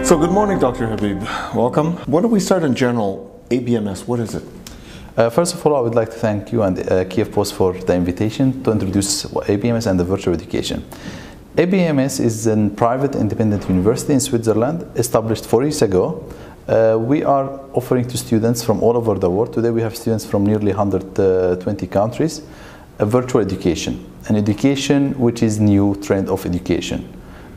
So good morning, Dr. Habib. Welcome. Why don't we start in general? ABMS, what is it? First of all, I would like to thank you and Kyiv Post for the invitation to introduce ABMS and the virtual education. ABMS is a private independent university in Switzerland, established 4 years ago. We are offering to students from all over the world. Today we have students from nearly 120 countries, a virtual education, an education which is new trend of education.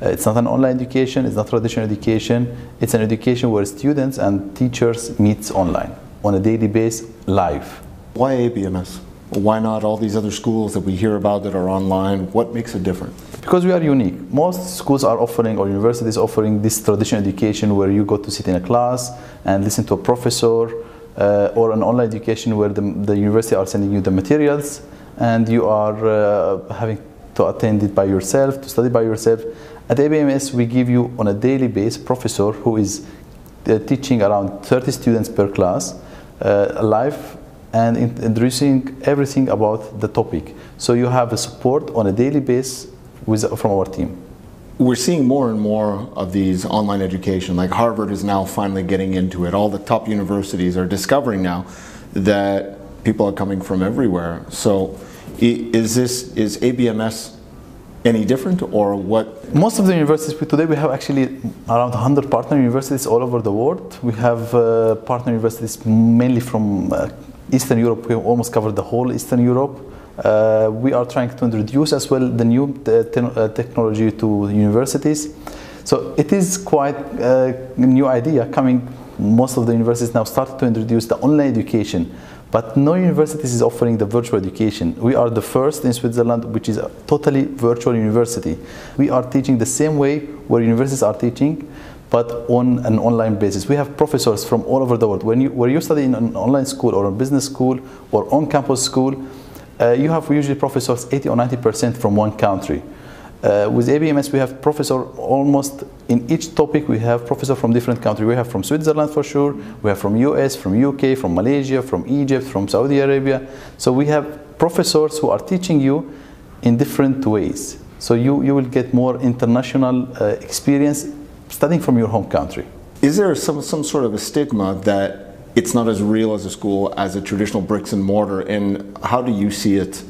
It's not an online education, it's not traditional education, it's an education where students and teachers meet online on a daily basis, live. Why ABMS? Why not all these other schools that we hear about that are online? What makes it different? Because we are unique. Most schools are offering, or universities offering, this traditional education where you go to sit in a class and listen to a professor, or an online education where the university are sending you the materials and you are having to attend it by yourself, to study by yourself. At ABMS, we give you on a daily basis professor who is teaching around 30 students per class, live, and introducing everything about the topic. So you have a support on a daily basis from our team. We're seeing more and more of these online education, like Harvard is now finally getting into it. All the top universities are discovering now that people are coming from everywhere. So is ABMS any different, or what? Most of the universities today, we have actually around 100 partner universities all over the world. We have partner universities mainly from Eastern Europe. We almost covered the whole Eastern Europe. We are trying to introduce as well the new technology to universities. So it is quite a new idea coming. Most of the universities now started to introduce the online education, but no university is offering the virtual education. We are the first in Switzerland which is a totally virtual university. We are teaching the same way where universities are teaching, but on an online basis. We have professors from all over the world. Where you study in an online school or a business school or on-campus school, you have usually professors 80 or 90% from one country. With ABMS, we have professor almost in each topic. We have professor from different countries. We have from Switzerland for sure. We have from US, from UK, from Malaysia, from Egypt, from Saudi Arabia. So we have professors who are teaching you in different ways. So you will get more international experience studying from your home country. Is there some sort of a stigma that it's not as real as a school as a traditional bricks and mortar, and how do you see it?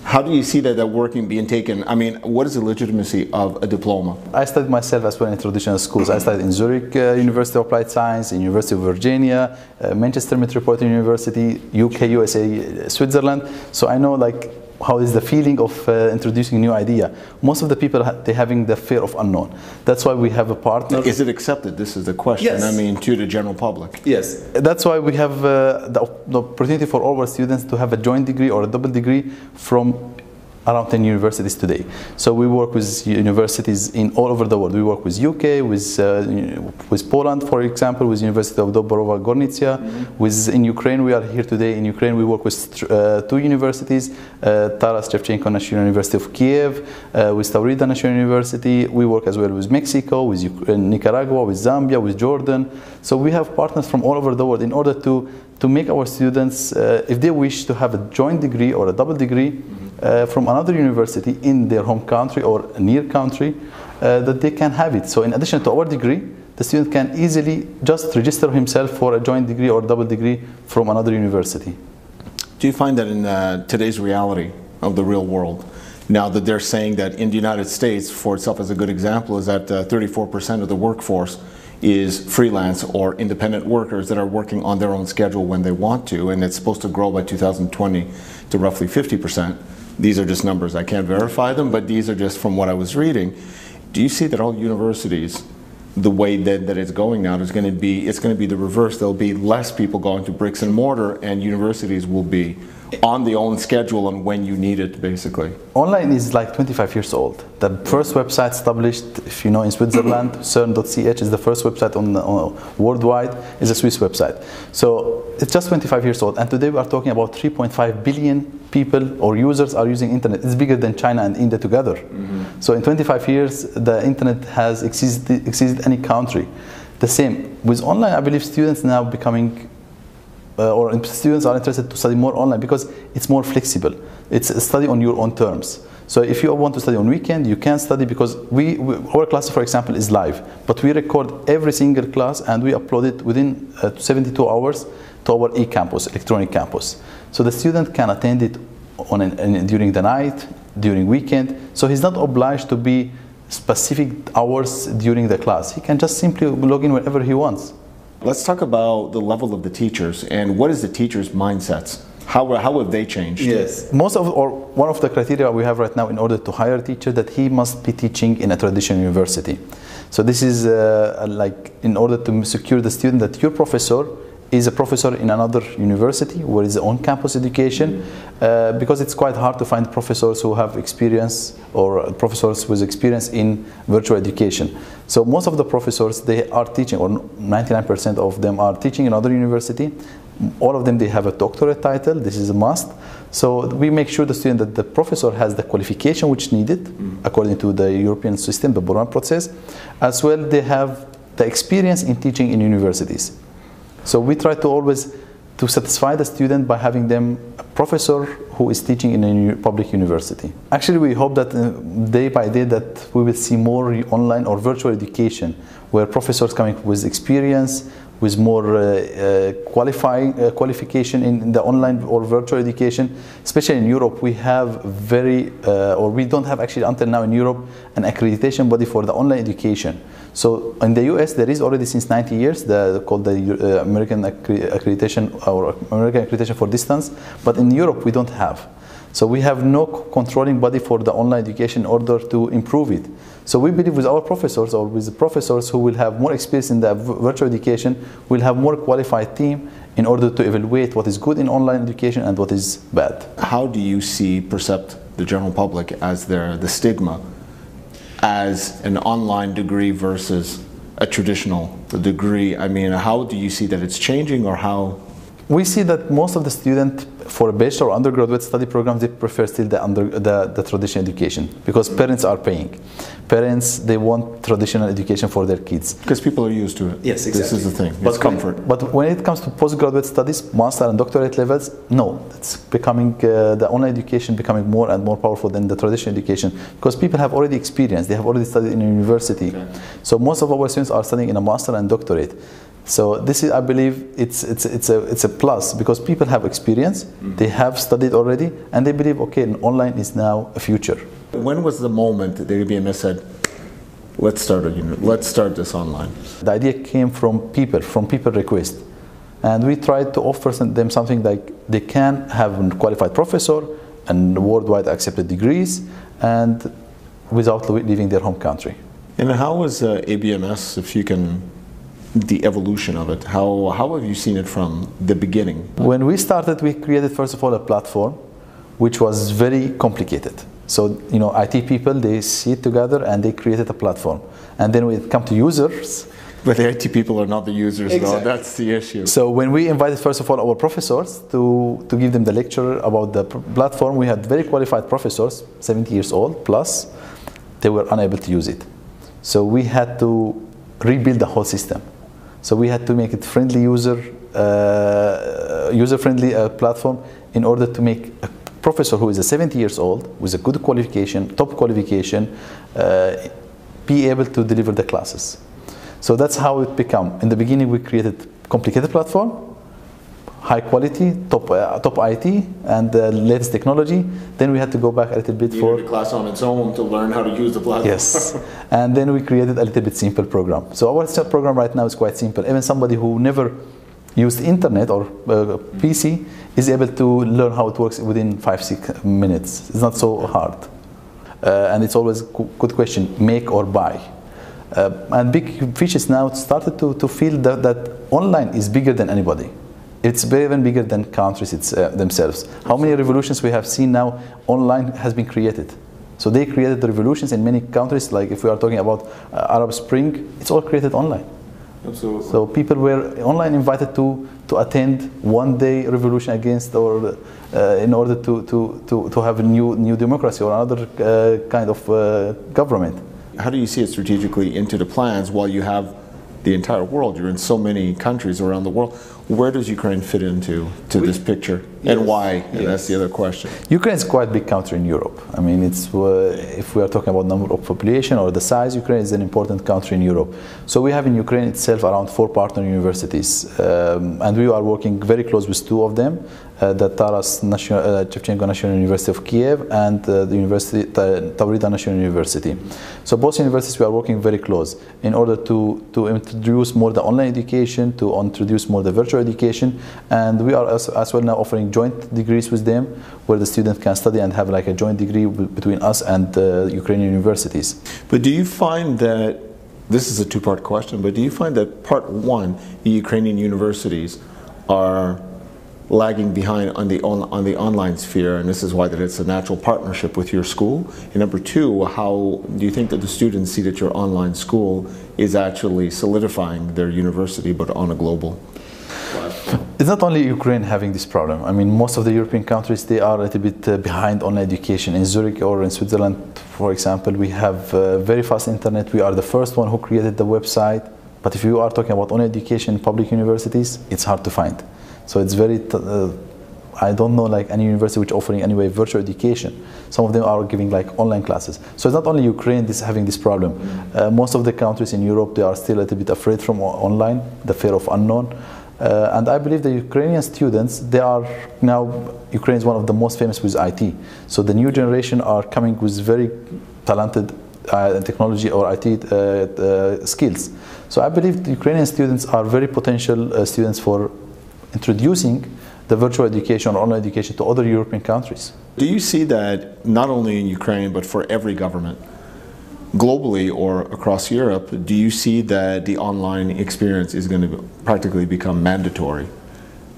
How do you see that working, being taken? I mean, what is the legitimacy of a diploma? I studied myself as well in traditional schools. I studied in Zurich University of Applied Science, in University of Virginia, Manchester Metropolitan University, UK, USA, Switzerland. So I know like how is the feeling of introducing a new idea. Most of the people, they're having the fear of unknown. That's why we have a partner. Is it accepted? This is the question. Yes. I mean, to the general public. Yes. That's why we have the opportunity for all our students to have a joint degree or a double degree from around 10 universities today. So we work with universities in all over the world. We work with UK, with Poland, for example, with University of Dąbrowa Górnicza. In Ukraine, we are here today. In Ukraine, we work with 2 universities, Taras Shevchenko National University of Kyiv, with Taurida National University. We work as well with Mexico, with Nicaragua, with Zambia, with Jordan. So we have partners from all over the world in order to make our students, if they wish to have a joint degree or a double degree, from another university in their home country or near country, that they can have it. So in addition to our degree, the student can easily just register himself for a joint degree or double degree from another university. Do you find that in today's reality of the real world, now that they're saying that in the United States, for itself as a good example, is that 34% of the workforce is freelance or independent workers that are working on their own schedule when they want to, and it's supposed to grow by 2020 to roughly 50%. These are just numbers. I can't verify them, but these are just from what I was reading. Do you see that all universities, the way that it's going now, it's going to be the reverse. There'll be less people going to bricks and mortar, and universities will be on their own schedule and when you need it, basically? Online is like 25 years old. The first website established, if you know, in Switzerland, cern.ch is the first website on worldwide, is a Swiss website. So it's just 25 years old, and today we are talking about 3.5 billion people or users are using internet. It's bigger than China and India together. So in 25 years, the internet has exceeded any country. The same with online. I believe students now becoming students are interested to study more online because it's more flexible. It's a study on your own terms. So if you want to study on weekend, you can study, because our class, for example, is live, but we record every single class and we upload it within 72 hours to our e-campus, electronic campus. So the student can attend it during the night, during weekend. So he's not obliged to be specific hours during the class. He can just simply log in whenever he wants. Let's talk about the level of the teachers and what is the teachers' mindsets? How have they changed? Yes. One of the criteria we have right now in order to hire a teacher, that he must be teaching in a traditional university. So this is like in order to secure the student that your professor is a professor in another university where is on-campus education, because it's quite hard to find professors who have experience or professors with experience in virtual education. So most of the professors, they are teaching, or 99% of them are teaching in another university. All of them, they have a doctorate title. This is a must. So we make sure the student that the professor has the qualification which needed according to the European system, the Bologna process. As well, they have the experience in teaching in universities. So we try to always to satisfy the student by having them a professor who is teaching in a public university. Actually, we hope that day by day that we will see more online or virtual education, where professors coming with experience, with more qualification in the online or virtual education. Especially in Europe, we have we don't have actually until now in Europe an accreditation body for the online education. So in the US, there is already since 90 years called the American accreditation, or American accreditation for distance, but in Europe we don't have. So we have no controlling body for the online education in order to improve it. So we believe with our professors, or with the professors who will have more experience in the virtual education, we'll have more qualified team in order to evaluate what is good in online education and what is bad. How do you percept the general public as the stigma as an online degree versus a traditional degree? I mean, how do you see that it's changing, or how? We see that most of the students for a bachelor or undergraduate study programs, they prefer still the traditional education, because parents are paying. Parents, they want traditional education for their kids. Because people are used to it. Yes, exactly. This is the thing, it's comfort. But when it comes to postgraduate studies, master and doctorate levels, no, it's becoming, the online education becoming more and more powerful than the traditional education, because people have already experienced, they have already studied in a university. Okay. So most of our students are studying in a master and doctorate. So this is, I believe, it's a plus, because people have experience, they have studied already, and they believe, okay, online is now a future. When was the moment that the ABMS said, let's start this online? The idea came from people request, and we tried to offer them something like they can have a qualified professor and worldwide accepted degrees, and without leaving their home country. And how was ABMS, if you can, the evolution of it? How have you seen it from the beginning? When we started, we created first of all a platform which was very complicated. So, you know, IT people, they sit together and they created a platform. And then when it comes to users... But the IT people are not the users, exactly. Though. That's the issue. So when we invited first of all our professors to give them the lecture about the platform, we had very qualified professors, 70 years old plus, they were unable to use it. So we had to rebuild the whole system. So we had to make it friendly user-friendly platform in order to make a professor who is 70 years old with a good qualification, top qualification, be able to deliver the classes. So that's how it became. In the beginning, we created complicated platform, high quality, top IT, and the latest technology. Then we had to go back a little bit for the class on its own to learn how to use the platform. Yes, and then we created a little bit simple program. So our program right now is quite simple. Even somebody who never used internet or PC is able to learn how it works within 5-6 minutes. It's not so hard, and it's always a good question: make or buy. And big fishes now started to feel that online is bigger than anybody. It's even bigger than countries themselves. How many revolutions we have seen now online has been created. So they created the revolutions in many countries, like if we are talking about Arab Spring, it's all created online. Absolutely. So people were online invited to attend one-day revolution against, or in order to have a new democracy or another kind of government. How do you see it strategically into the plans while you have the entire world? You're in so many countries around the world. Where does Ukraine fit into this picture, and why? And that's the other question. Ukraine is quite a big country in Europe. I mean, it's if we are talking about number of population or the size, Ukraine is an important country in Europe. So we have in Ukraine itself around 4 partner universities, and we are working very close with 2 of them, the Taras Shevchenko National University of Kyiv and the University Taurida National University. So both universities we are working very close in order to introduce more the online education, to introduce more the virtual education, and we are as well now offering joint degrees with them, where the student can study and have like a joint degree between us and Ukrainian universities. But do you find that, this is a 2-part question, but do you find that part 1, the Ukrainian universities are lagging behind on the online sphere, and this is why that it's a natural partnership with your school? And number 2, how do you think that the students see that your online school is actually solidifying their university, but on a global platform? It's not only Ukraine having this problem. I mean, most of the European countries, they are a little bit behind on education. In Zurich or in Switzerland, for example, we have very fast internet. We are the first one who created the website. But if you are talking about online education in public universities, it's hard to find. So it's very, I don't know like any university which offering anyway virtual education. Some of them are giving like online classes. So it's not only Ukraine having this problem. Most of the countries in Europe, they are still a little bit afraid from online, the fear of unknown. And I believe the Ukrainian students, they are now, Ukraine is one of the most famous with IT. So the new generation are coming with very talented technology or IT skills. So I believe the Ukrainian students are very potential students for introducing the virtual education or online education to other European countries. Do you see that not only in Ukraine but for every government globally or across Europe, do you see that the online experience is going to practically become mandatory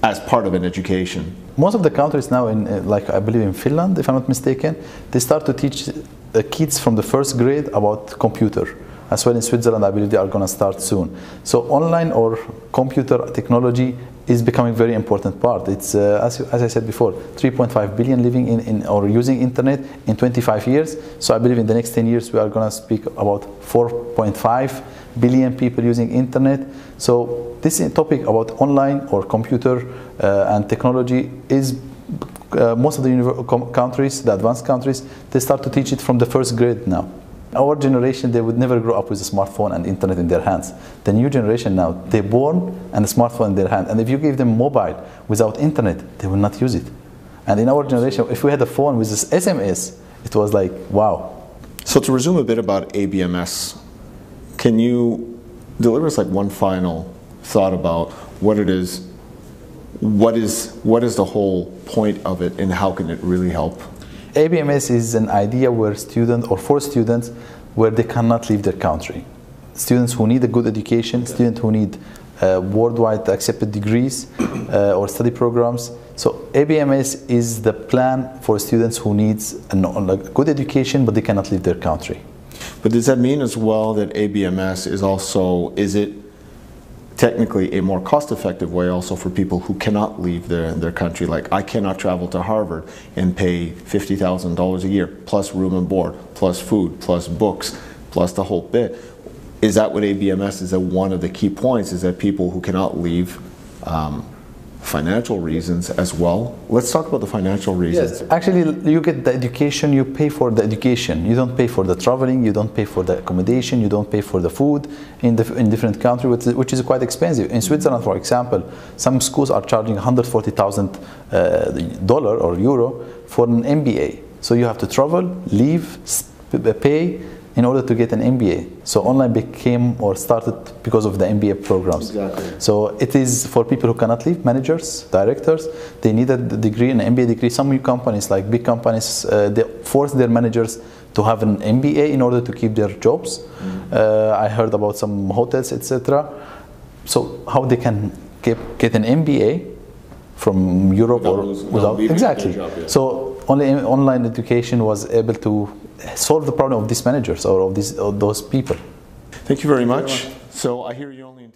as part of an education? Most of the countries now, like I believe in Finland, if I'm not mistaken, they start to teach the kids from the 1st grade about computer. As well in Switzerland, I believe they are going to start soon. So online or computer technology is becoming a very important part. It's, as I said before, 3.5 billion living in or using internet in 25 years. So I believe in the next 10 years we are going to speak about 4.5 billion people using internet. So this topic about online or computer and technology is most of the countries, the advanced countries, they start to teach it from the 1st grade now. Our generation, they would never grow up with a smartphone and internet in their hands. The new generation now, they're born and a smartphone in their hand. And if you give them mobile without internet, they will not use it. And in our generation, if we had a phone with this SMS, it was like, wow. So to resume a bit about ABMS, can you deliver us like one final thought about what it is, what is the whole point of it, and how can it really help? ABMS is an idea where students, or for students, where they cannot leave their country. Students who need a good education, students who need worldwide accepted degrees or study programs. So ABMS is the plan for students who needs a good education, but they cannot leave their country. But does that mean as well that ABMS is also, is it technically a more cost-effective way also for people who cannot leave their country? Like, I cannot travel to Harvard and pay $50,000 a year, plus room and board, plus food, plus books, plus the whole bit. Is that what ABMS is? That one of the key points is that people who cannot leave, financial reasons as well. Let's talk about the financial reasons. Yes, actually you get the education, you pay for the education. You don't pay for the traveling, you don't pay for the accommodation, you don't pay for the food in different countries, which is quite expensive. In Switzerland, for example, some schools are charging $140,000 or euro for an MBA. So you have to travel, leave, pay in order to get an MBA. So online became or started because of the MBA programs. Exactly. So it is for people who cannot leave, managers, directors, they need a degree, an MBA degree. Some new companies, like big companies, they force their managers to have an MBA in order to keep their jobs. I heard about some hotels, etc. So how they can get an MBA from Europe without exactly. Job, yeah. So only online education was able to solve the problem of these managers or of those people. Thank you very much. So I hear you only in